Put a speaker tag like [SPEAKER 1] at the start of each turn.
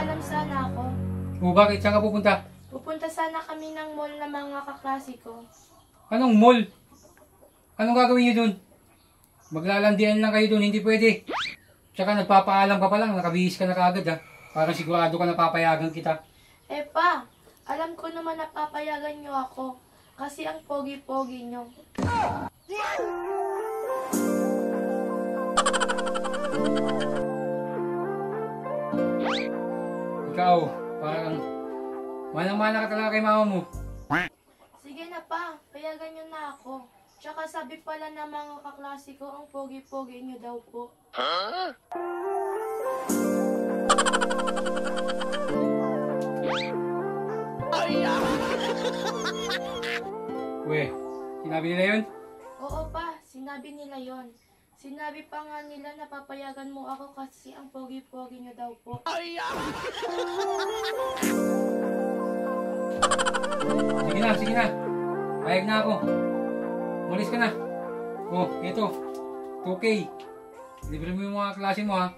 [SPEAKER 1] magpapaalam sana ako.
[SPEAKER 2] O bakit? Saan ka pupunta?
[SPEAKER 1] Pupunta sana kami ng mall na mga kaklase ko.
[SPEAKER 2] Anong mall? Anong gagawin niyo dun? Maglalandian lang kayo dun, hindi pwede. Tsaka nagpapaalam ka pa lang, nakabihis ka na kaagad ha. Parang sigurado ka na papayagan kita.
[SPEAKER 1] Eh pa, alam ko naman na papayagan nyo ako. Kasi ang pogi-pogi nyo.
[SPEAKER 2] Ikaw, parang manang-mana ka talaga kay mama mo.
[SPEAKER 1] Sige na pa, payagan nyo na ako. Tsaka sabi pala ng mga kaklase ko, ang pogi-pogi nyo daw po.
[SPEAKER 2] Weh, sinabi nila yun?
[SPEAKER 1] Oo pa, sinabi nila yon. Sinabi pa nga nila na papayagan mo ako kasi ang pogi-pogi nyo daw po.
[SPEAKER 2] Sige na. Payag na ako. Umalis ka na. Oh, ito. 2K. Libre mo yung mga klase mo ha.